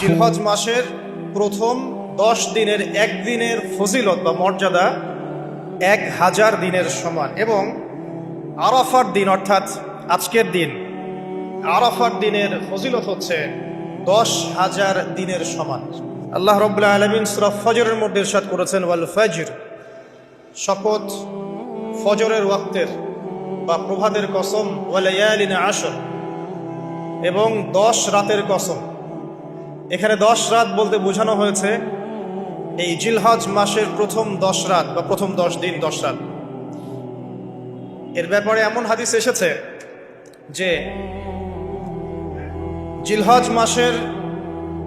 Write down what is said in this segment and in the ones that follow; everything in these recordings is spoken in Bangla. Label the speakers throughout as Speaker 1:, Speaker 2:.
Speaker 1: জিলহজ মাসের প্রথম 10 দিনের একদিনের ফজিলত বা মর্যাদা 1000 দিনের সমান, এবং আরাফার দিন অর্থাৎ আজকের দিন আরাফার দিনের ফজিলত হচ্ছে 10,000 দিনের সমান। আল্লাহ রাব্বুল আলামিন সূরা ফজরের মধ্যে ইরশাদ করেছেন, ওয়াল ফজর, শপথ ফজরের ওয়াক্তের বা প্রভাতের কসম, ওয়ালায়ালিন আশর, এবং 10 রাতের কসম। এখানে 10 রাত বলতে বোঝানো হয়েছে এই জিলহজ মাসের প্রথম 10 রাত বা প্রথম 10 দিন 10 রাত। এর ব্যাপারে এমন হাদিস এসেছে যে জিলহজ মাসের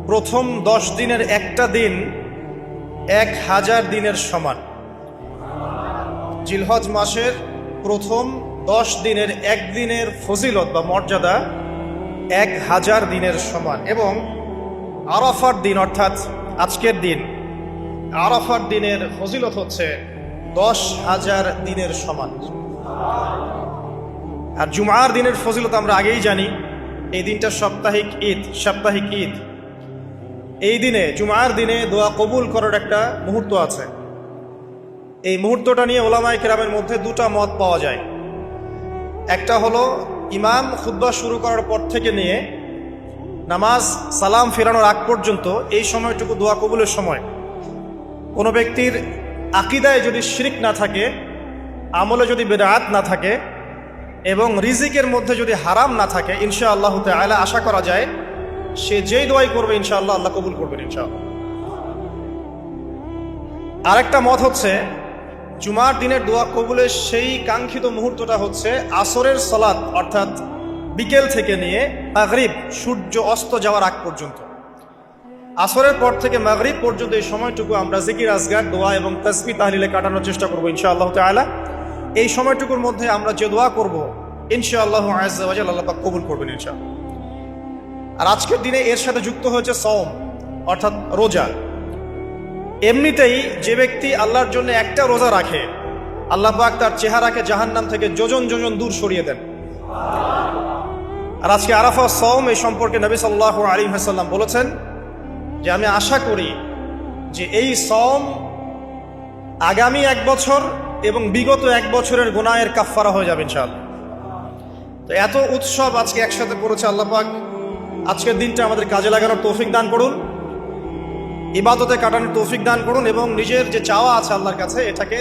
Speaker 1: প্রথম 10 দিনের একটা দিন 1000 দিনের সমান। জিলহজ মাসের প্রথম 10 দিনের একদিনের ফজিলত বা মর্যাদা 1000 দিনের সমান, এবং আরাফার দিন অর্থাৎ আজকের দিন আরাফার দিনের ফজিলত হচ্ছে 10,000 দিনের সমান। আর জুমার দিনের ফজিলত আমরা আগেই জানি, এই দিনটা সাপ্তাহিক ঈদ। এই দিনে জুমার দিনে দোয়া কবুল করার একটা মুহূর্ত আছে। এই মুহূর্তটা নিয়ে ওলামায়ে কেরামের মধ্যে দুটা মত পাওয়া যায়। একটা হলো ইমাম খুতবা শুরু করার পর থেকে নিয়ে নামাজ সালাম ফেরানোর আগ পর্যন্ত এই সময়টুকু দোয়া কবুলের সময়। কোনো ব্যক্তির আকীদায় যদি শিরক না থাকে, আমলে যদি বিদআত না থাকে, এবং রিজিকের মধ্যে যদি হারাম না থাকে, ইনশাআল্লাহ তাআলা আশা করা যায় সে যেই দোয়াই করবে ইনশাআল্লাহ আল্লাহ কবুল করবেন ইনশাআল্লাহ। আরেকটা মত হচ্ছে জুমার দিনের দোয়া কবুলের সেই কাঙ্ক্ষিত মুহূর্তটা হচ্ছে আসরের সালাত অর্থাৎ বিকেল থেকে নিয়ে মাগরিব সূর্য অস্ত যাওয়ার আগ পর্যন্ত। আসরের পর থেকে মাগরিব পর্যন্ত এই সময়টুকু আমরা জিকির আজগার দোয়া এবং তাসবিহ তাহলিলে কাটানোর চেষ্টা করবো ইনশাআল্লাহ তাআলা। এই সময়টুকুর মধ্যে আমরা যে দোয়া করব ইনশাআল্লাহ আযজা ওয়া জাল্লা আল্লাহ পাক কবুল করবেন ইনশাআল্লাহ। আর আজকের দিনে এর সাথে যুক্ত হয়েছে সওম অর্থাৎ রোজা। এমনিতেই যে ব্যক্তি আল্লাহর জন্য একটা রোজা রাখে, আল্লাহ পাক তার চেহারাকে জাহান্নাম থেকে যোজন যোজন দূর সরিয়ে দেন। আর আজকে আরাফা সওম, এই সম্পর্কে নবী সাল্লাল্লাহু আলাইহি ওয়াসাল্লাম বলেছেন যে আমি আশা করি যে এই সওম আগামী 1 বছর এবং বিগত 1 বছরের গুনাহের কাফফারা হয়ে যাবে ইনশাআল্লাহ। তো এত উৎসব আজকে একসাথে করেছে আল্লাহ পাক, আজকের দিনটা আমাদের কাজে লাগানোর তৌফিক দান করুন, ইবাদতে কাটানোর তৌফিক দান করুন, এবং নিজের যে চাওয়া আছে আল্লাহর কাছে এটাকে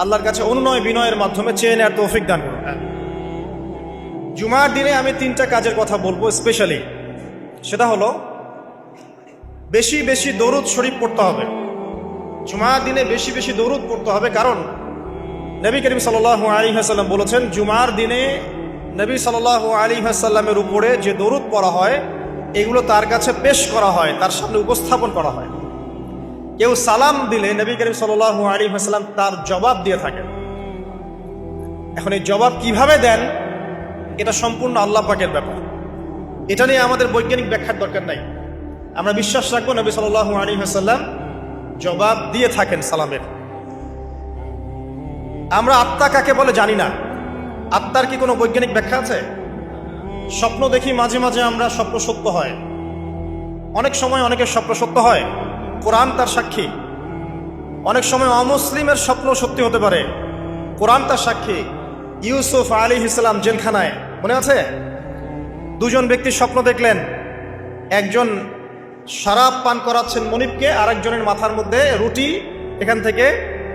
Speaker 1: আল্লাহর কাছে অনুনয় বিনয়ের মাধ্যমে চেয়ে নেওয়ার তৌফিক দান করুন। জুমার দিনে আমি 3টা কাজের কথা বলবো স্পেশালি। সেটা হলো বেশি বেশি দরুদ শরীফ পড়তে হবে। জুমার দিনে বেশি বেশি দরুদ পড়তে হবে, কারণ নবী করিম সাল্লাল্লাহু আলাইহি ওয়াসাল্লাম বলেছেন জুমার দিনে নবী সাল্লাল্লাহু আলাইহি ওয়াসাল্লামের উপরে যে দরুদ পড়া হয় এগুলো তার কাছে পেশ করা হয়, তার সামনে উপস্থাপন করা হয়। কেউ সালাম দিলে নবী করিম সাল্লাল্লাহু আলাইহি ওয়াসাল্লাম তার জবাব দিয়ে থাকেন। এখন এই জবাব কিভাবে দেন এটা সম্পূর্ণ আল্লাহ পাকের ব্যাপার। এটা নিয়ে আমাদের বৈজ্ঞানিক ব্যাখ্যার দরকার নাই। আমরা বিশ্বাস রাখবো নবী সাল্লাল্লাহু আলাইহি ওয়াসাল্লাম জবাব দিয়ে থাকেন সালামের। আমরা আত্মা কাকে বলে জানি না। আত্মার কি কোনো বৈজ্ঞানিক ব্যাখ্যা আছে? স্বপ্ন দেখি মাঝে মাঝে আমরা, স্বপ্ন সত্য হয়। অনেক সময় অনেকের স্বপ্ন সত্য হয়, কোরআন তার সাক্ষী। অনেক সময় অমুসলিমের স্বপ্ন সত্যি হতে পারে, কোরআন তার সাক্ষী। ইউসুফ আলাইহিস সালাম জেলখানায়, মনে আছে? 2 জন ব্যক্তি স্বপ্ন দেখলেন, একজন শরাব পান করাচ্ছেন মনিবকে, আর একজনের মাথার মধ্যে রুটি, এখান থেকে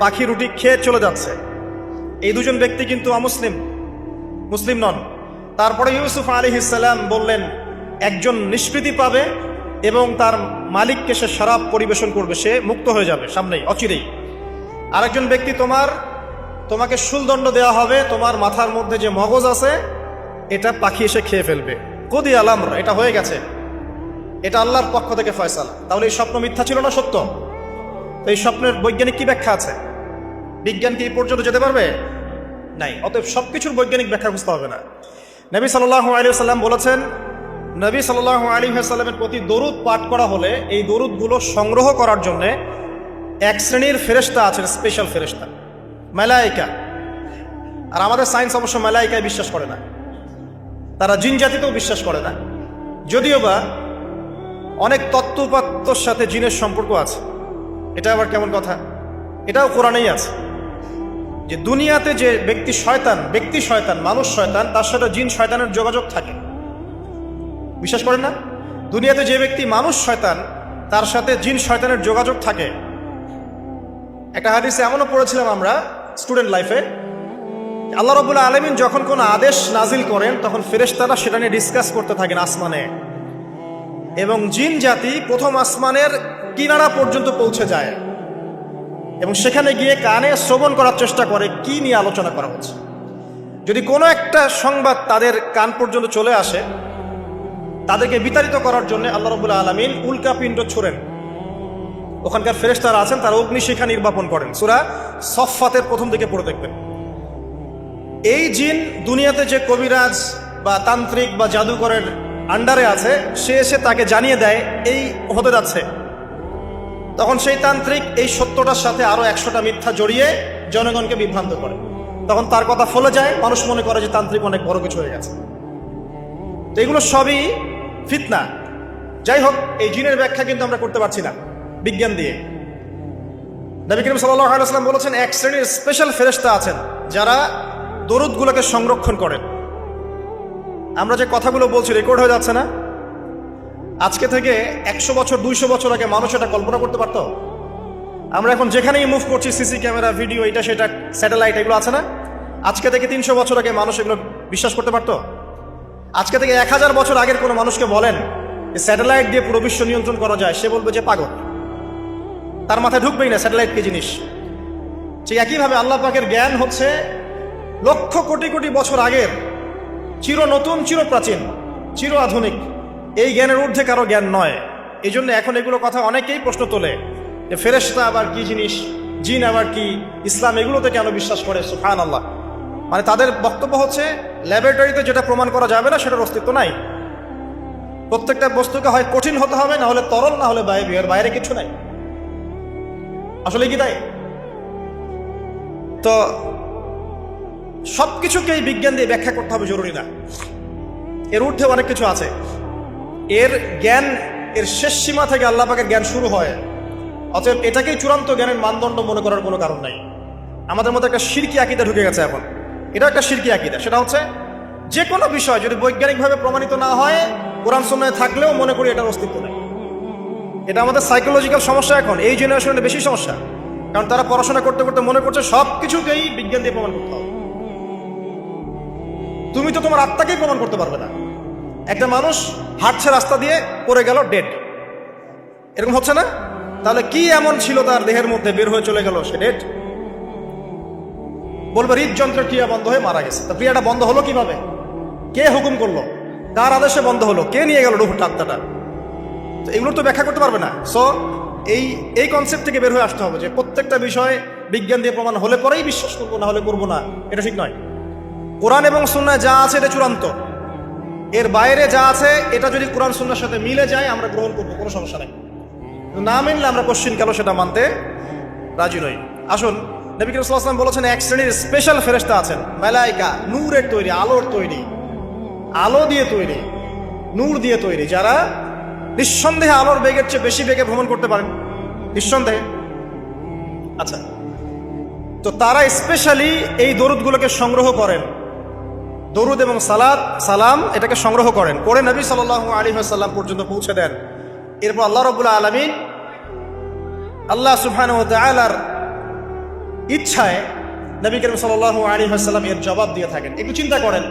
Speaker 1: পাখি রুটি খেয়ে চলে যাচ্ছে। এই 2 জন ব্যক্তি কিন্তু মুসলিম নন। তারপরে ইউসুফ আলাইহিস সালাম বললেন একজন নিষ্কৃতি পাবে এবং তার মালিককে সে শরাব পরিবেশন করবে, সে মুক্ত হয়ে যাবে সামনেই অচিরেই। আরেকজন ব্যক্তি তোমাকে শুলদণ্ড দেওয়া হবে, তোমার মাথার মধ্যে যে মগজ আছে এটা পাখি এসে খেয়ে ফেলবে। কুদি আল আমর, এটা হয়ে গেছে, এটা আল্লাহর পক্ষ থেকে ফয়সালা। তাহলে এই স্বপ্ন মিথ্যা ছিল না সত্য? তো এই স্বপ্নের বৈজ্ঞানিক কি ব্যাখ্যা আছে? বিজ্ঞান কি এই পর্যন্ত যেতে পারবে? নাই। অতএব সবকিছুর বৈজ্ঞানিক ব্যাখ্যা বুঝতে হবে না। নবী সাল্লাল্লাহু আলাইহি ওয়াসাল্লাম বলেছেন, নবী সাল্লাল্লাহু আলাইহি ওয়াসাল্লামের প্রতি দরুদ পাঠ করা হলে এই দরুদগুলো সংগ্রহ করার জন্য এক শ্রেণীর ফেরেশতা আছেন, স্পেশাল ফেরেশতা, মালায়েকা। আর আমাদের সায়েন্স অবশ্য মালায়েকায় বিশ্বাস করে না, তারা জিন জাতিতেও বিশ্বাস করে না। যদিও বা অনেক তত্ত্বপাত্তর সাথে জিনের সম্পর্ক আছে। এটা আবার কেমন কথা? এটাও কোরআনেই আছে যে দুনিয়াতে যে ব্যক্তি শয়তান, মানুষ শয়তান, তার সাথে জিন শয়তানের যোগাযোগ থাকে। বিশ্বাস করেন না? দুনিয়াতে যে ব্যক্তি মানুষ শয়তান, তার সাথে জিন শয়তানের যোগাযোগ থাকে। একটা হাদিসে এমনও পড়েছিলাম আমরা স্টুডেন্ট লাইফে, আল্লাহ রাব্বুল আলামিন যখন কোনো আদেশ নাজিল করেন তখন ফেরেশতারা সেটা নিয়ে ডিসকাস করতে থাকেন আসমানে, এবং জিন জাতি প্রথম আসমানের কিনারা পর্যন্ত পৌঁছে যায় এবং সেখানে গিয়ে কানে শ্রবণ করার চেষ্টা করে কি নিয়ে আলোচনা করা হচ্ছে। যদি কোনো একটা সংবাদ তাদের কান পর্যন্ত চলে আসে, তাদেরকে বিতাড়িত করার জন্য আল্লাহ রাব্বুল আলামিন উল্কাপিণ্ড ছোড়েন। ওখানকার ফেরেশতারা আছেন, তারা অগ্নিশিখা নির্বাপন করেন। সূরা সফফাতের প্রথম দিকে পড়ে দেখবেন। এই জিন দুনিয়াতে যে কবিরাজ বা তান্ত্রিক বা জাদুকরের আন্ডারে আছে, সে এসে তাকে জানিয়ে দেয় এই হতে যাচ্ছে। তখন সেই তান্ত্রিক এই সত্যটার সাথে আরো 100টা মিথ্যা জড়িয়ে জনগণকে বিভ্রান্ত করে। তখন তার কথা ফলে যায়, মানুষ মনে করে যে তান্ত্রিক অনেক বড় কিছু হয়ে গেছে। তো এগুলো সবই ফিতনা। যাই হোক, এই জিনের ব্যাখ্যা কিন্তু আমরা করতে পারছি না বিজ্ঞান দিয়ে। নবী করিম সাল্লাল্লাহু আলাইহি ওয়াসাল্লাম বলেছেন, এক শ্রেণীর স্পেশাল ফেরেশতা আছেন যারা দরুদগুলোকে সংরক্ষণ করেন। আমরা যে কথাগুলো বলছি রেকর্ড হয়ে যাচ্ছে না? আজকে থেকে 100 বছর 200 বছর আগে মানুষ এটা কল্পনা করতে পারত? আমরা এখন যেখানেই মুভ করছি, সিসি ক্যামেরা, ভিডিও, এটা সেটা, স্যাটেলাইট, এগুলো আছে না? আজকে থেকে 300 বছর আগে মানুষ এগুলো বিশ্বাস করতে পারত? আজকে থেকে 1000 বছর আগের কোনো মানুষকে বলেন যে স্যাটেলাইট দিয়ে পুরো বিশ্ব নিয়ন্ত্রণ করা যায়, সে বলবে যে পাগল, তার মাথায় ঢুকবেই না স্যাটেলাইট কি জিনিস। ঠিক একইভাবে আল্লাহ পাকের জ্ঞান হচ্ছে লক্ষ কোটি কোটি বছর আগের, চির নতুন, চির প্রাচীন, চির আধুনিক। এই জ্ঞানের ঊর্ধ্বে কারো জ্ঞান নয়। এই জন্য এখন এগুলো কথা অনেকেই প্রশ্ন তোলে যে ফেরেশতা আবার কি জিনিস, জিন আবার কি, ইসলাম এগুলোতে কেন বিশ্বাস করে? সুবহানাল্লাহ। মানে তাদের বক্তব্য হচ্ছে ল্যাবরেটরিতে যেটা প্রমাণ করা যাবে না সেটার অস্তিত্ব নাই। প্রত্যেকটা বস্তুকে হয় কঠিন হতে হবে, না হলে তরল, না হলে বাইরে কিছু নাই। আসলে কি তাই? তো সবকিছুকে এই বিজ্ঞান দিয়ে ব্যাখ্যা করতে হবে জরুরি না। এর ঊর্ধ্বে অনেক কিছু আছে। এর জ্ঞান, এর শেষ সীমা থেকে আল্লাহ পাকের জ্ঞান শুরু হয়। অতএব এটাকেই চূড়ান্ত জ্ঞানের মানদণ্ড মনে করার কোনো কারণ নাই। আমাদের মধ্যে একটা শিরকি আকীদা ঢুকে গেছে এখন। এটা একটা শিরকি আকীদা। সেটা হচ্ছে যে কোনো বিষয় যদি বৈজ্ঞানিকভাবে প্রমাণিত না হয়, কোরআন সুন্নাহে থাকলেও মনে করি এটার অস্তিত্ব নেই। এটা আমাদের সাইকোলজিক্যাল সমস্যা। এখন এই জেনারেশনের বেশি সমস্যা, কারণ তারা পড়াশোনা করতে করতে মনে করছে সব কিছুকেই বিজ্ঞান দিয়ে প্রমাণ করতে হবে। তুমি তো তোমার আত্মাকেই প্রমাণ করতে পারবে না। একটা মানুষ হাঁটছে রাস্তা দিয়ে, পড়ে গেল, ডেড, এরকম হচ্ছে না? তাহলে কি এমন ছিল তার দেহের মধ্যে, বের হয়ে চলে গেল, সে ডেড? বলবে হৃদযন্ত্রের ক্রিয়া বন্ধ হয়ে মারা গেছে। তো ক্রিয়াটা বন্ধ হলো কিভাবে? কে হুকুম করলো? কার আদেশে বন্ধ হলো? কে নিয়ে গেল রুহটা, আত্মাটা? তো এগুলো তো ব্যাখ্যা করতে পারবে না। সো এই কনসেপ্ট থেকে বের হয়ে আসতে হবে যে প্রত্যেকটা বিষয় বিজ্ঞান দিয়ে প্রমাণ হলে পরেই বিশ্বাস করবো, না হলে করবো না। এটা ঠিক নয়। কোরআন এবং সুন্নাহ যা আছে এটা চূড়ান্ত। এর বাইরে যা আছে এটা যদি কোরআন সুন্নাহর সাথে মিলে যায় আমরা গ্রহণ করবো, কোনো সমস্যা নেই। না মিললে আমরা কোশ্চিন কালো সেটা মানতে রাজি নই। আসুন, নবী করিম সাল্লাল্লাহু আলাইহি ওয়াসাল্লাম বলেছেন এক শ্রেণীর স্পেশাল ফেরেশতা আছেন, মালায়েকা, নূরের তৈরি, আলোর তৈরি, আলো দিয়ে তৈরি, নূর দিয়ে তৈরি, যারা নিঃসন্দেহে আলোর বেগের চেয়ে বেশি বেগে ভ্রমণ করতে পারেন, নিঃসন্দেহে। আচ্ছা, তো তারা স্পেশালি এই দরুদগুলোকে সংগ্রহ করেন। দরুদ এবং সালাম এটাকে সংগ্রহ করেন, করে নবী সাল্লাল্লাহু আলাইহি ওয়াসাল্লাম পর্যন্ত পৌঁছে দেন। এরপর আল্লাহ রাব্বুল আলামিন, আল্লাহ সুবহানাহু ওয়া তাআলার ইচ্ছায় নবী করিম সাল্লাল্লাহু আলাইহি ওয়াসাল্লাম এর জবাব দিয়ে থাকেন। একটু চিন্তা করেন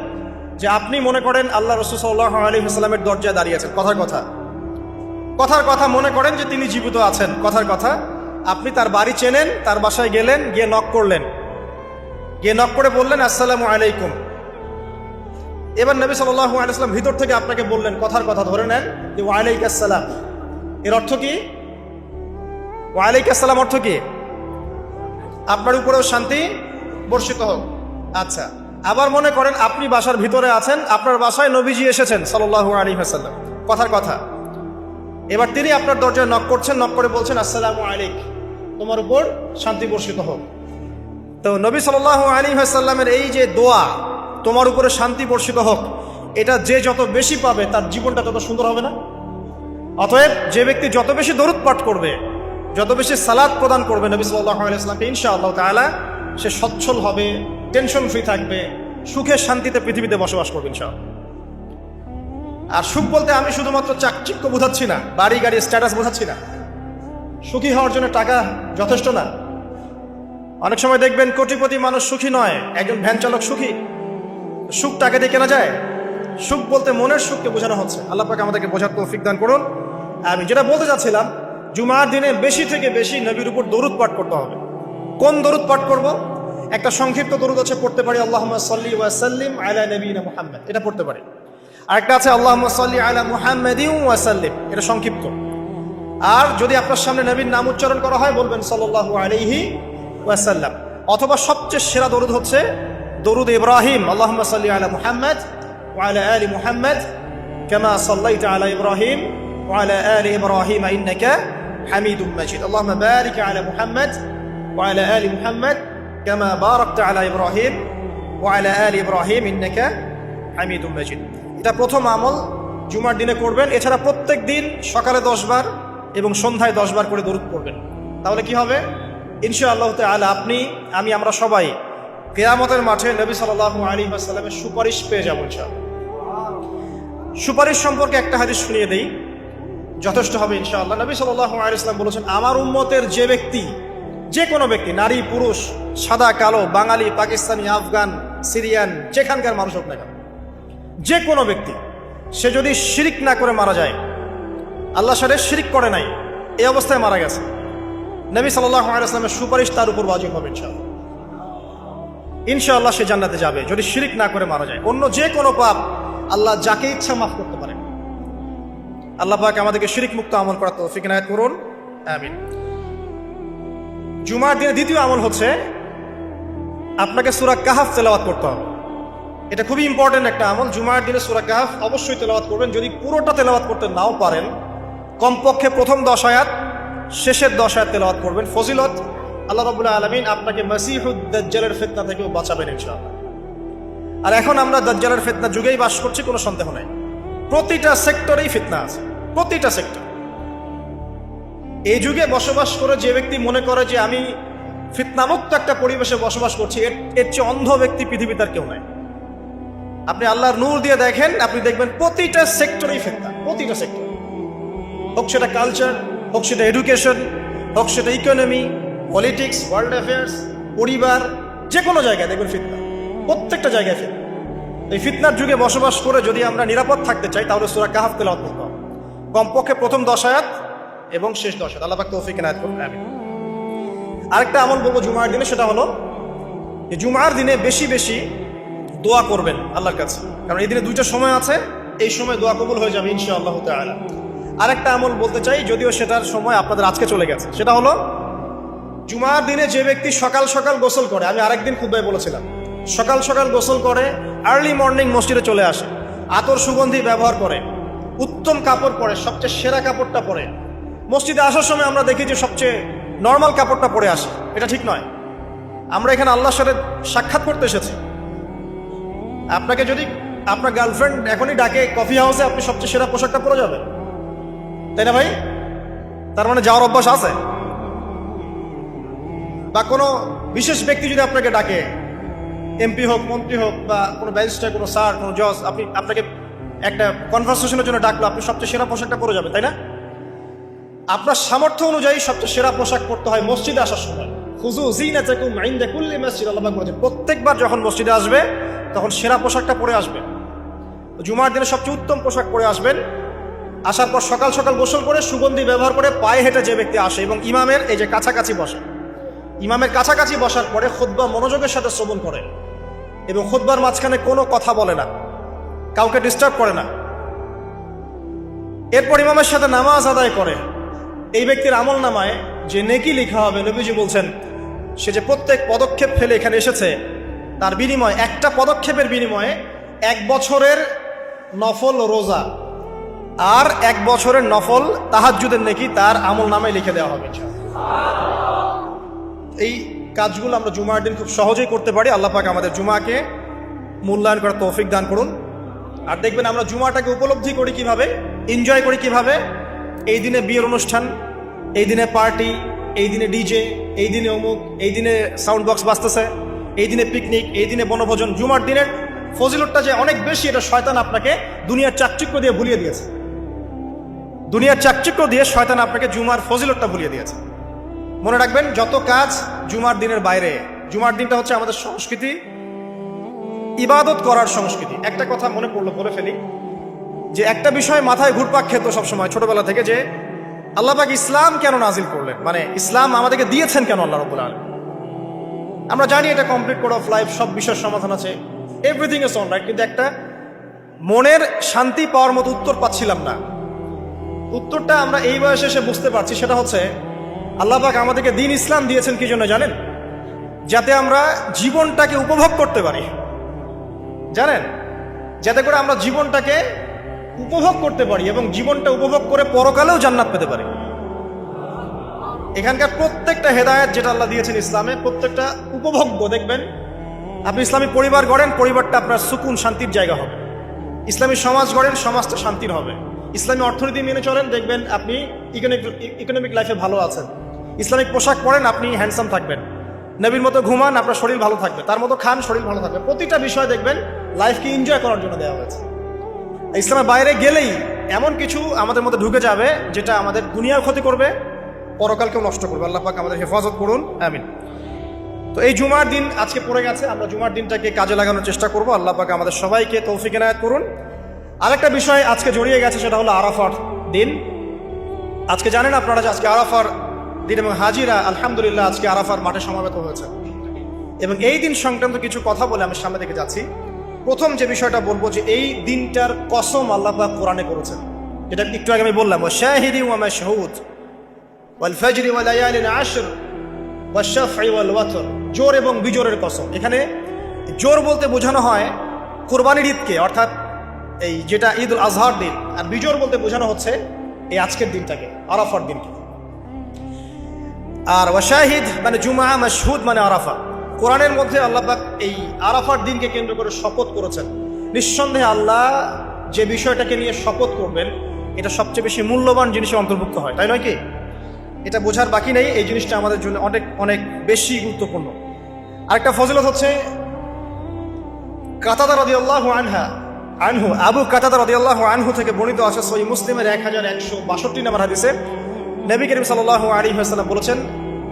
Speaker 1: যে আপনি মনে করেন আল্লাহ রাসূল সাল্লাল্লাহু আলাইহি ওয়াসাল্লামের দরজায় দাঁড়িয়ে আছেন, কথার কথা মনে করেন যে তিনি জীবিত আছেন, কথার কথা। আপনি তার বাড়ি চেনেন, তার বাসায় গেলেন, গিয়ে নক করলেন, গিয়ে নক করে বললেন আসসালামু আলাইকুম। এবার নবী সাল্লাল্লাহু আলাইহি ওয়াসাল্লাম ভিতর থেকে আপনাকে বললেন, কথার কথা ধরে নেন যে ওয়া আলাইকাস সালাম। এর অর্থ কি? ওয়া আলাইকাস সালাম অর্থ কি? আপনার উপরেও শান্তি বর্ষিত হোক। আচ্ছা, আবার মনে করেন আপনি বাসার ভিতরে আছেন, আপনার বাসায় নবীজি এসেছেন সাল্লাল্লাহু আলাইহি ওয়াসাল্লাম, কথার কথা। এবার তিনি আপনার দরজায় নক করছেন, নক করে বলছেন আসসালামু আলাইক, তোমার উপর শান্তি বর্ষিত হোক। তো নবী সাল্লাল্লাহু আলাইহি ওয়াসাল্লামের এই যে দোয়া, তোমার উপরে শান্তি বর্ষিত হোক, এটা যে যত বেশি পাবে তার জীবনটা তত সুন্দর হবে না? অতএব যে ব্যক্তি যত বেশি দরুদ পাঠ করবে, যত বেশি সালাত প্রদান করবে নবী সাল্লাল্লাহু আলাইহি ওয়াসাল্লামকে, ইনশাআল্লাহ তাআলা সে সচ্ছল হবে, টেনশন ফ্রি থাকবে, সুখে শান্তিতে পৃথিবীতে বসবাস করবে ইনশাআল্লাহ। আর সুখ বলতে আমি শুধুমাত্র চাকচিক্য বোঝাচ্ছি না, বাড়ি গাড়ি স্ট্যাটাস বোঝাচ্ছি না। সুখী হওয়ার জন্য টাকা যথেষ্ট না। অনেক সময় দেখবেন কোটিপতি মানুষ সুখী নয়, একজন ভ্যান চালক সুখী। সুখ টাকা দিয়ে কেনা যায়? সুখ বলতে মনের সুখকে বোঝানো হচ্ছে। আল্লাহ পাক আমাদেরকে বোঝার তৌফিক দান করুন। আমি যেটা বলতে চাচ্ছিলাম, জুমার দিনে বেশি থেকে বেশি নবীর উপর দরুদ পাঠ করতে হবে। কোন দরুদ পাঠ করব? একটা সংক্ষিপ্ত দরুদ আছে, পড়তে পারি আল্লাহুম্মা সাল্লি ওয়া সাল্লিম আলা নবিয়িনা মুহাম্মদ, এটা পড়তে পারি। আরেকটা আছে আল্লাহুম্মা সাল্লি আলা মুহাম্মাদিন ওয়া সাল্লিম, এটা সংক্ষিপ্ত। আর যদি আপনার সামনে নবীর নাম উচ্চারণ করা হয় বলবেন সাল্লাল্লাহু আলাইহি ওয়াসাল্লাম। অথবা সবচেয়ে সেরা দরুদ হচ্ছে দরুদ ইব্রাহিম, আল্লাহুম্মা সাল্লি আলা মুহাম্মদ ওয়া আলা আলি মুহাম্মদ কামা সাল্লাইতা আলা ইব্রাহিম ওয়া আলা আলি ইব্রাহিম ইন্নাকা হামিদুম মাজিদ। আল্লাহুম্মা বারিক আলা মুহাম্মদ ওয়া আলা আলি মুহাম্মদ কামা বারাকতা আলা ইব্রাহিম ওয়া আলা আলি ইব্রাহিম ইন্নাকা হামিদুম মাজিদ। এটা প্রথম আমল, জুমার দিনে করবেন। এছাড়া প্রত্যেক দিন সকালে 10 বার এবং সন্ধ্যায় 10 বার করে দরুদ পড়বেন। তাহলে কি হবে? ইনশাআল্লাহ তাআলা আপনি, আমি, আমরা সবাই কিয়ামতের মাঠে নবী সাল্লাল্লাহু আলাইহি ওয়াসাল্লামের সুপারিশ পেয়ে যাব ইনশাআল্লাহ। সুপারিশ সম্পর্কে একটা হাদিস শুনিয়ে দেই, যথেষ্ট হবে ইনশাআল্লাহ। নবী সাল্লাল্লাহু আলাইহি ওয়াসাল্লাম বলেছেন, আমার উম্মতের যে ব্যক্তি, যে কোনো ব্যক্তি, নারী পুরুষ, সাদা কালো, বাঙালি, পাকিস্তানি, আফগান, সিরিয়ান, যেখানকার মানুষ হোক না কেন, যে কোনো ব্যক্তি, সে যদি শিরিক না করে মারা যায়, আল্লাহর সাথে শিরিক করে নাই, এই অবস্থায় মারা গেছে, নবী সাল্লাল্লাহু আলাইহি ওয়াসাল্লামের সুপারিশ তার উপর ওয়াজিব হবে ইনশাআল্লাহ। ইনশাআল্লাহ সে জান্নাতে যাবে যদি শিরিক না করে মারা যায়। অন্য যে কোনো পাপ আল্লাহ যাকে ইচ্ছা মাফ করতে পারেন। আল্লাহ পাক আমাদেরকে শিরিক মুক্ত আমল করার তৌফিক ইনায়াত করুন, আমিন। জুমার দিনে দ্বিতীয় আমল হচ্ছে আপনাকে সূরা কাহফ তেলাওয়াত করতে হবে। এটা খুবই ইম্পর্টেন্ট একটা আমল। জুমার দিনে সূরা কাহফ অবশ্যই তেলাওয়াত করবেন। যদি পুরোটা তেলাওয়াত করতে নাও পারেন, কমপক্ষে প্রথম 10 আয়াত, শেষের 10 আয়াত তেলাওয়াত করবেন। ফজিলত, আল্লাহ রাব্বুল আলামিন আপনাকে মাসিহুদ দাজ্জালের ফিতনা থেকেও বাঁচাবেন ইনশাআল্লাহ। আর এখন আমরা দাজ্জালের ফিতনা যুগেই বাস করছি, কোনো সন্দেহ নাই। প্রতিটা সেক্টরেই ফিতনা আছে, প্রতিটা সেক্টর। এই যুগে বসবাস করে যে ব্যক্তি মনে করে যে আমি ফিতনামুক্ত একটা পরিবেশে বসবাস করছি, এর চেয়ে অন্ধ ব্যক্তি পৃথিবীতে আর কেউ নাই। আপনি আল্লাহর নূর দিয়ে দেখেন, আপনি দেখবেন প্রতিটা সেক্টরেই ফিতনা, প্রতিটা সেক্টর। হোক সেটা কালচার, হোক সেটা এডুকেশন, হোক সেটা ইকোনমি, পলিটিক্স, ওয়ার্ল্ড অ্যাফেয়ার্স, পরিবার, যে কোনো জায়গায় দেখবেন ফিতনা, প্রত্যেকটা জায়গায় ফিতনা। এই ফিতনার যুগে বসবাস করে যদি আমরা নিরাপদ থাকতে চাই, তাহলে সূরা কাহফ তেলাওয়াত করতে হবে। কমপক্ষে প্রথম 10 আয়াত এবং শেষ 10 আয়াত। আল্লাহ পাক তৌফিক ইনায়াত করুন, আমিন। আরেকটা আমল বলবো জুমার দিনে, সেটা হলো যে জুমার দিনে বেশি বেশি দোয়া করবেন আল্লাহর কাছে, কারণ এই দিনে 2টা সময় আছে, এই সময় দোয়া কবুল হয়ে যাবে ইনশাআল্লাহ তাআলা। আরেকটা আমল বলতে চাই, যদিও সেটার সময় আপনাদের আজকে চলে গেছে, সেটা হলো জুমার দিনে যে ব্যক্তি সকাল সকাল গোসল করে, আমি আরেকদিন খুতবায় বলেছিলাম, সকাল সকাল গোসল করে, আর্লি মর্নিং মসজিদে চলে আসে, আতর সুগন্ধি ব্যবহার করে, উত্তম কাপড় পরে, সবচেয়ে সেরা কাপড়টা পরে, মসজিদে আসার সময় আমরা দেখি যে সবচেয়ে নর্মাল কাপড়টা পরে আসে, এটা ঠিক নয়। আমরা এখানে আল্লাহর সাথে সাক্ষাৎ করতে এসেছি। আপনাকে যদি আপনার গার্লফ্রেন্ড এখনই ডাকে কফি হাউসে, আপনি সবচেয়ে সেরা পোশাকটা পরে যাবেন, তাই না ভাই? তার মানে যাওয়ার অভ্যাস আছে। বা কোনো বিশেষ ব্যক্তি যদি আপনাকে ডাকে, এমপি হোক, মন্ত্রী হোক, বা কোনো ব্যারিস্টার, কোনো স্যার, কোনো জজ, আপনাকে একটা কনভারসেশনের জন্য ডাকলো, আপনি সবচেয়ে সেরা পোশাকটা পরে যাবেন, তাই না? আপনার সামর্থ্য অনুযায়ী সবচেয়ে সেরা পোশাক পরতে হয় মসজিদে আসার সময়। খুযু যিনাতাকুম ইনদা কুল্লি মাসজিদ, আল্লাহ পাক বলেছেন প্রত্যেকবার যখন মসজিদে আসবে তখন সেরা পোশাকটা পরে আসবে। জুমার দিনে সবচেয়ে উত্তম পোশাক পরে আসবেন। আসার পর সকাল সকাল গোসল করে, সুগন্ধি ব্যবহার করে, পায়ে হেঁটে যে ব্যক্তি আসে এবং ইমামের এই যে কাছাকাছি বসে, ইমামের কাছাকাছি বসার পরে খুতবা মনোযোগের সাথে শ্রবণ করে এবং খুতবার মাঝখানে কোনো কথা বলে না, কাউকে ডিস্টার্ব করে না। এরপর ইমামের সাথে নামাজ আদায় করে, এই ব্যক্তির আমল নামায় যে নেকি লেখা হবে, নবীজি বলছেন সে যে প্রত্যেক পদক্ষেপ ফেলে এখানে এসেছে, তার বিনিময়ে, একটা পদক্ষেপের বিনিময়ে 1 বছরের নফল রোজা আর 1 বছরের নফল তাহাজ্জুদের নেকি তার আমল নামায় লিখে দেওয়া হবে। এই কাজগুলো আমরা জুমার দিন খুব সহজেই করতে পারি। আল্লাহ পাক আমাদের জুমাকে মূল্যায়ন করার তৌফিক দান করুন। আর দেখবেন আমরা জুমাটাকে উপলব্ধি করি কিভাবে, এনজয় করি কিভাবে, এই দিনে বিয়ের অনুষ্ঠান, এই দিনে পার্টি, এই দিনে ডিজে, এই দিনে অমুক, এই দিনে সাউন্ড বক্স বাজতেছে, এই দিনে পিকনিক, এই দিনে বনভোজন। জুমার দিনের ফজিলতটা যে অনেক বেশি, এটা শয়তান আপনাকে দুনিয়ার চাকচিক্য দিয়ে ভুলিয়ে দিয়েছে। দুনিয়ার চাকচিক্য দিয়ে শয়তান আপনাকে জুমার ফজিলতটা ভুলিয়ে দিয়েছে। মনে রাখবেন, যত কাজ জুমার দিনের বাইরে। জুমার দিনটা হচ্ছে আমাদের সংস্কৃতি, ইবাদত করার সংস্কৃতি। একটা কথা মনে পড়লো, বলে ফেলি, যে একটা বিষয় মাথায় ঘুরপাক খেত সবসময় ছোটবেলা থেকে, যে আল্লাহ পাক ইসলাম কেন নাজিল করলেন, মানে ইসলাম আমাদেরকে দিয়েছেন কেন আল্লাহ রাব্বুল আলামিন। আমরা জানি এটা কমপ্লিট কোড অফ লাইফ, সব বিষয়ের সমাধান আছে, এভরিথিং ইজ অন রাইট, কিন্তু একটা মনের শান্তি পাওয়ার মতো উত্তর পাচ্ছিলাম না। উত্তরটা আমরা এই বয়সে এসে বুঝতে পারছি, সেটা হচ্ছে আল্লাহ পাক আমাদেরকে দিন ইসলাম দিয়েছেন কি জন্য জানেন? যাতে আমরা জীবনটাকে উপভোগ করতে পারি। জানেন, যাতে করে আমরা জীবনটাকে উপভোগ করতে পারি এবং জীবনটা উপভোগ করে পরকালেও জান্নাত পেতে পারি। এখানকার প্রত্যেকটা হেদায়েত যেটা আল্লাহ দিয়েছেন ইসলামে, প্রত্যেকটা উপভোগ্য। দেখবেন, আপনি ইসলামী পরিবার গড়েন, পরিবারটা আপনার সুকুন শান্তির জায়গা হবে। ইসলামী সমাজ গড়েন, সমাজটা শান্তির হবে। ইসলামী অর্থনীতি মেনে চলেন, দেখবেন আপনি ইকোনমিক লাইফে ভালো আছেন। ইসলামিক পোশাক পরেন, আপনি হ্যান্ডসাম থাকবেন। নবীর মতো ঘুমান, আপনার শরীর ভালো থাকবে। তার মতো খান, শরীর ভালো থাকবে। প্রতিটা বিষয় দেখবেন লাইফকে এনজয় করার জন্য দেওয়া হয়েছে। ইসলামের বাইরে গেলেই এমন কিছু আমাদের মধ্যে ঢুকে যাবে যেটা আমাদের দুনিয়ার ক্ষতি করবে, পরকালকেও নষ্ট করবে। আল্লাহ পাক আমাদের হেফাজত করুন, আমিন। তো এই জুমার দিন আজকে পড়ে গেছে, আমরা জুমার দিনটাকে কাজে লাগানোর চেষ্টা করব। আল্লাহ পাক আমাদের সবাইকে তৌফিক এনায়েত করুন। আরেকটা বিষয় আজকে জড়িয়ে গেছে, সেটা হলো আরাফার দিন। আজকে জানেন আপনারা যে আজকে আরাফার দিন, এবং হাজিরা আলহামদুলিল্লাহ আজকে আরাফার মাঠে সমাবেত হয়েছে। এবং এই দিন সংক্রান্ত কিছু কথা বলে আমি সামনে দিকে যাচ্ছি। প্রথম যে বিষয়টা বলবো, যে এই দিনটার কসম আল্লাহ পাক কোরআনে করেছেন, যেটা একটু আগে আমি বললাম, শাহিদি ওয়া মাশহুদ ওয়াল ফাজরি ওয়া লায়ালিন আশর ওয়াশ শাফঈ ওয়াল ওয়াতর। জোর এবং বিজোরের কসম। এখানে জোর বলতে বোঝানো হয় কুরবানির ঈদকে, অর্থাৎ এই যেটা ঈদ উল আজহার দিন, আর বিজোর বলতে বোঝানো হচ্ছে এই আজকের দিনটাকে, আরাফার দিনকে। আর ওয়াশাহিদ মানে জুমা, মাশহুদ মানে আরাফা। কোরআনের মধ্যে আল্লাহ পাক এই আরাফার দিনকে কেন্দ্র করে শপথ করেছেন। নিঃসন্দেহে আল্লাহ যে বিষয়টাকে নিয়ে শপথ করবেন, এটা সবচেয়ে বেশি মূল্যবান জিনিসের অন্তর্ভুক্ত হয়, তাই নয় কি? এটা বোঝার বাকি নেই, এই জিনিসটা আমাদের জন্য অনেক অনেক বেশি গুরুত্বপূর্ণ। আরেকটা ফজিলত হচ্ছে, কাতাদা রাদিয়াল্লাহু আনহু, আবু কাতাদা রাদিয়াল্লাহু আনহু থেকে বর্ণিত আছে সহিহ মুসলিমের 1162 নম্বর হাদিসে, নবী করিম সাল্লাল্লাহু আলাইহি ওয়াসাল্লাম বলেছেন,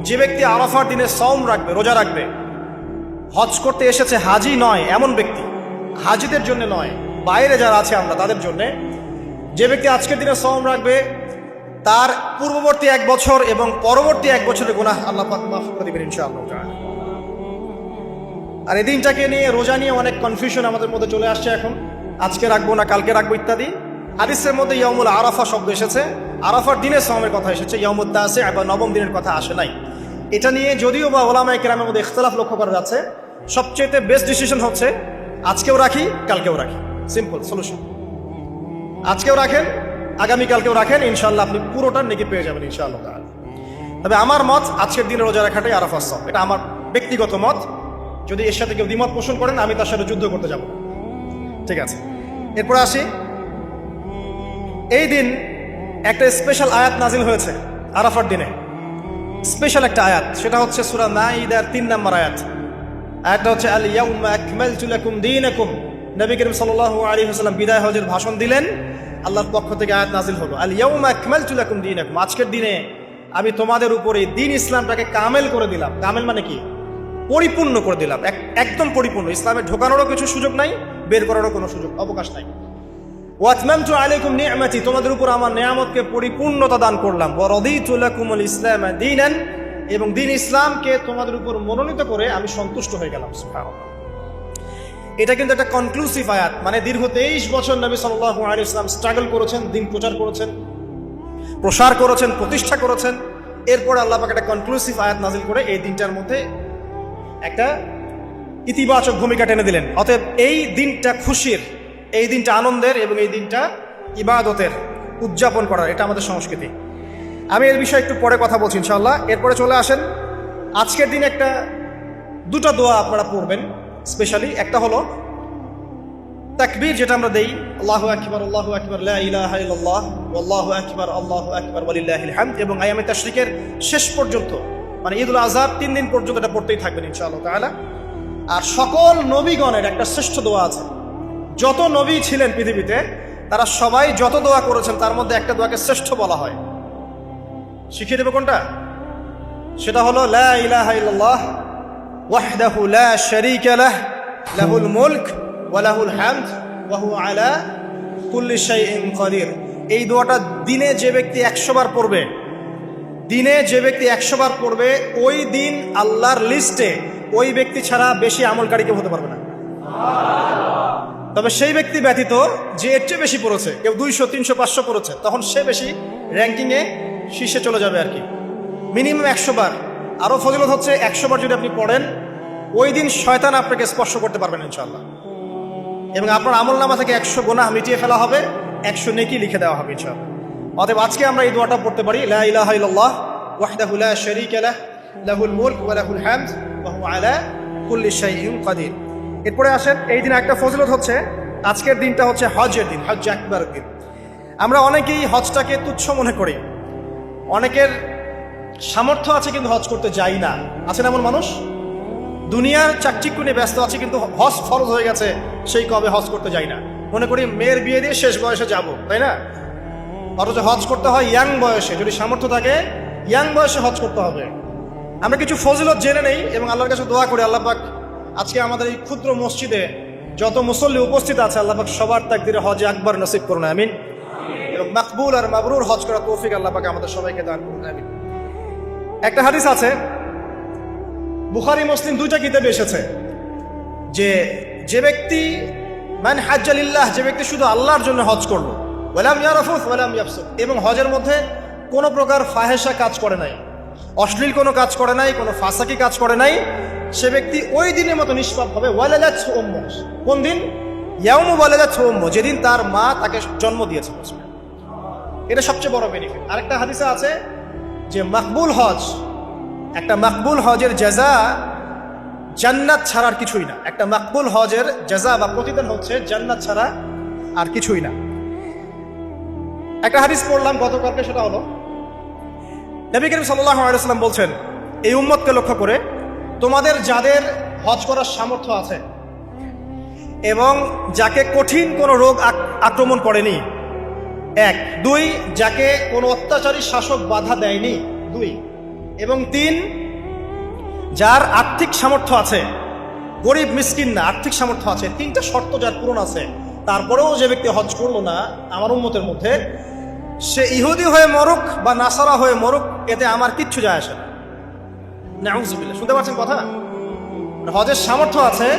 Speaker 1: যে ব্যক্তি আরাফার দিনে সওম রাখবে, রোজা রাখবে, হজ করতে এসেছে, হাজি নয় এমন ব্যক্তি, হাজিদের জন্য নয়, বাইরে যারা আছে আমরা তাদের জন্য, যে ব্যক্তি আজকের দিনে সওম রাখবে, তার পূর্ববর্তী 1 বছর এবং পরবর্তী 1 বছরের গুনাহ আল্লাহ পাক মাফ করে দিবেন ইনশাআল্লাহ। আর এই দিনটাকে নিয়ে, রোজা নিয়ে অনেক কনফিউশন আমাদের মধ্যে চলে আসছে এখন, আজকে রাখবো না কালকে রাখবো ইত্যাদি। হাদিসের মধ্যে ইয়াউমুল আরাফা শব্দ এসেছে, আরাফার দিনের সওমের কথা এসেছে, ইয়াউমুত তাসি বা নবম দিনের কথা আসে নাই। এটা নিয়ে যদিও বা ওলামায়ে কেরামের মধ্যে ইখতিলাফ লক্ষ্য করা যাচ্ছে, সবচেয়ে বেস্ট ডিসিশন হচ্ছে আজকেও রাখি, কালকেও রাখি। Simple solution. আজকেও রাখেন, আগামীকালকেও রাখেন, ইনশাআল্লাহ আপনি পুরোটার নেকি পেয়ে যাবেন ইনশাআল্লাহ। তবে আমার মত, আজকের দিনে রোজা রাখাটাই আরাফার সওম। এটা আমার ব্যক্তিগত মত। যদি এর সাথে কেউ দ্বিমত পোষণ করেন, আমি তার সাথে যুদ্ধ করতে যাব। ঠিক আছে, এরপরে আসি। এই দিন একটা স্পেশাল আয়াত নাজিল হয়েছে আরাফার দিনে, স্পেশাল একটা আয়াত, সেটা হচ্ছে সূরা মাইদার 3 নম্বর আয়াত। আয়াতটা হচ্ছে আল ইয়াউমা আকমালতু লাকুম দীনাকুম। নবী করিম সাল্লাল্লাহু আলাইহি ওয়াসাল্লাম বিদায় হজের ভাষণ দিলেন, আল্লাহর পক্ষ থেকে আয়াত নাজিল হলো, আল ইয়াউমা আকমালতু লাকুম দীনাকুম, আজকের দিনে আমি তোমাদের উপরে দিন ইসলামটাকে কামেল করে দিলাম। কামেল মানে কি? পরিপূর্ণ করে দিলাম, একদম পরিপূর্ণ। ইসলামে ঢোকানোরও কিছু সুযোগ নাই, বের করারও কোনো সুযোগ অবকাশ নাই। ওয়া আতমামতু আলাইকুম নি'মাতি, তোমাদের উপর আমার নিয়ামতকে পরিপূর্ণতা দান করলাম। ওয়া রাদিতু লাকুমুল ইসলাম দীনান, এবং দিন ইসলামকে তোমাদের উপর মনোনীত করে আমি সন্তুষ্ট হয়ে গেলাম। সুবহানাল্লাহ। এটা কিন্তু একটা কনক্লুসিভ আয়াত, মানে দীর্ঘ 23 বছর নবী সাল্লাল্লাহু আলাইহি ওয়াসাল্লাম স্ট্রাগল করেছেন, দিন প্রচার করেছেন, প্রসার করেছেন, প্রতিষ্ঠা করেছেন। এরপর আল্লাহ পাক একটা কনক্লুসিভ আয়াত নাজিল করে এই দিনটার মধ্যে একটা ইতিবাচক ভূমিকা টেনে দিলেন। অতএব এই দিনটা খুশির, এই দিনটা আনন্দের, এবং এই দিনটা ইবাদতের, উদযাপন করার, এটা আমাদের সংস্কৃতি। আমি এর বিষয়ে একটু পরে কথা বলছি ইনশাআল্লাহ। এরপরে চলে আসেন, আজকের দিন দুটো দোয়া আপনারা পড়বেন স্পেশালি। একটা হলো তাকবীর যেটা আমরা দেই, আল্লাহু আকবার, আল্লাহু আকবার, লা ইলাহা ইল্লাল্লাহ, আল্লাহু আকবার, আল্লাহু আকবার, ওয়ালিল্লাহিল হামদ, এবং আইয়ামে তাশরিকের শেষ পর্যন্ত, মানে ঈদুল আযহা 3 দিন পর্যন্ত এটা পড়তেই থাকবেন ইনশাআল্লাহ তাআলা। আর সকল নবীগণের একটা শ্রেষ্ঠ দোয়া আছে। যত নবী ছিলেন পৃথিবীতে, তারা সবাই যত দোয়া করেছেন তার মধ্যে একটা দোয়াকে শ্রেষ্ঠ বলা হয়। শিখিয়ে দেবো কোনটা? সেটা হলো লা ইলাহা ইল্লাল্লাহ ওয়াহদাহু লা শারীকা লাহ লাহুল মুলক ওয়া লাহুল হামদ ওয়া হুয়া আলা কুল্লি শাইইন কাদির। এই দোয়াটা দিনে যে ব্যক্তি 100 বার পড়বে, দিনে যে ব্যক্তি 100 বার পড়বে, ওই দিন আল্লাহর লিস্টে ওই ব্যক্তি ছাড়া বেশি আমলকারী কেউ হতে পারবে না। তবে সেই ব্যক্তি ব্যতীত যে এর চেয়ে বেশি পড়েছে, কেউ 200, 300, 500 পড়েছে, তখন সে বেশি র্যাঙ্কিংয়ে শীর্ষে চলে যাবে আর কি। মিনিমাম 100 বার। আরও ফজিলত হচ্ছে 100 বার যদি আপনি পড়েন, ওই দিন শয়তান আপনাকে স্পর্শ করতে পারবেন ইনশাআল্লাহ, এবং আপনার আমলনামা থেকে 100 গুনাহ মিটিয়ে ফেলা হবে, 100 নেকি লিখে দেওয়া হবে ইনশাআল্লাহ। অতএব আজকে আমরা এই দোয়াটা পড়তে পারি, লা ইলাহা ইল্লাল্লাহ ওয়াহদাহু লা শারীকা লাহ লাহুল মুলক ওয়া লাহুল হামদ ওয়া হুয়া আলা কুল্লি শাইইন কাদির। এরপরে আসেন, এই দিন একটা ফজিলত হচ্ছে, আজকের দিনটা হচ্ছে হজের দিন, হজ আকবার দিন। আমরা অনেকেই হজটাকে তুচ্ছ মনে করি, অনেকের সামর্থ্য আছে কিন্তু হজ করতে যাই না। আছেন এমন মানুষ? দুনিয়ার চাকচিক্য নিয়ে ব্যস্ত আছে, কিন্তু হজ ফরজ হয়ে গেছে, সেই কবে হজ করতে যাই না। মনে করি মেয়ের বিয়ে দিয়ে শেষ বয়সে যাব, তাই না? অথচ হজ করতে হয় ইয়াং বয়সে, যদি সামর্থ্য থাকে ইয়াং বয়সে হজ করতে হবে। আমরা কিছু ফজিলত জেনে নেই এবং আল্লাহর কাছে দোয়া করি, আল্লাহ পাক আজকে আমাদের এই ক্ষুদ্র মসজিদে যত মুসল্লি উপস্থিত আছে, আল্লাহ পাক সবার তাকদিরে হজ আকবার নসিব করুন, আমিন। এবং মাকবুল আর মাবরুর হজ করার তৌফিক আল্লাহ পাক আমাদের সবাইকে দান করুন, আমিন। একটা হাদিস আছে, বুখারী মুসলিম দুইটা কিতাবে এসেছে, যে ব্যক্তি মান হাজ্জা লিল্লাহ, যে ব্যক্তি শুধু আল্লাহর জন্য হজ করলো, ওয়ালাম ইয়ারফুস ওয়ালাম ইয়াফসুক, এবং হজের মধ্যে কোনো প্রকার ফাহেসা কাজ করে নাই, অশ্লীল কোনো কাজ করে নাই, কোনো ফাসাকি কাজ করে নাই, সে ব্যক্তি ওই দিনের মতো নিষ্পাপ হবে। ওয়ালাদাতহু উম্মুহু, কোন দিন? ইয়াউমু ওয়ালাদাতহু উম্মুহু, যেদিন তার মা তাকে জন্ম দিয়েছে। এটা সবচেয়ে বড় বেনিফিট। আরেকটা হাদিসে আছে যে মাকবুল হজ, একটা মাকবুল হজের জাযা জান্নাত ছাড়া আর কিছুই না। একটা মাকবুল হজের জাযা বা প্রতিদান হচ্ছে জান্নাত ছাড়া আর কিছুই না। একটা হাদিস পড়লাম গতকালকে, সেটা হলো নবী করিম সাল্লাল্লাহু আলাইহি ওয়াসাল্লাম বলছেন এই উম্মতকে লক্ষ্য করে, তোমাদের যাদের হজ করার সামর্থ্য আছে এবং যাকে কঠিন কোনো রোগ আক্রমণ করেনি, 1, 2, যাকে কোনো অত্যাচারী শাসক বাধা দেয়নি, 2, এবং 3, যার আর্থিক সামর্থ্য আছে, গরিব মিসকিন না, আর্থিক সামর্থ্য আছে, 3টা শর্ত যার পূরণ আছে, তারপরেও যে ব্যক্তি হজ করলো না আমার উম্মতের মধ্যে, সে ইহুদি হয়ে মরুক বা নাসারা হয়ে মরুক, এতে আমার কিচ্ছু যায় আসে না। নাউযুবিল্লাহ। শুনতে পাচ্ছেন কথা? হজের সামর্থ্য আছে,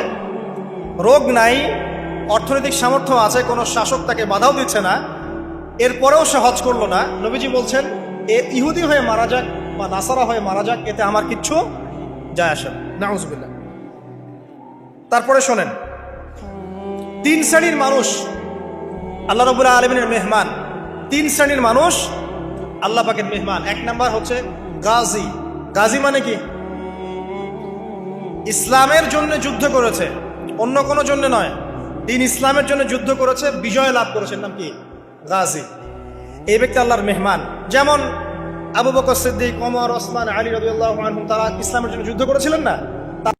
Speaker 1: রোগ নাই, অর্থনৈতিক সামর্থ্য আছে, কোনো শাসক তাকে বাধাও দিচ্ছে না, এরপরেও সে হজ করলো না, নবীজি বলছেন এ ইহুদি হয়ে মারা যাক বা নাসারা হয়ে মারা যাক, এতে আমার কিচ্ছু যায় আসে না। নাউযুবিল্লাহ। তারপরে শোনেন, 3 শ্রেণীর মানুষ আল্লাহ রাব্বুল আলামিনের মেহমান। 3 শ্রেণীর মানুষ আল্লাহ পাকের মেহমান। 1 নাম্বার হচ্ছে গাজী। গাজী মানে কি? ইসলামের জন্য যুদ্ধ করেছে, অন্য কোনো জন্য নয়, দিন ইসলামের জন্য যুদ্ধ করেছে, বিজয় লাভ করেছে, নাম কি? গাজী। এই ব্যক্তি আল্লাহর মেহমান। যেমন আবু বকর সিদ্দিক, ওমর, ওসমান, আলী রাদিয়াল্লাহু আনহুম, তারা ইসলামের জন্য যুদ্ধ করেছিলেন না?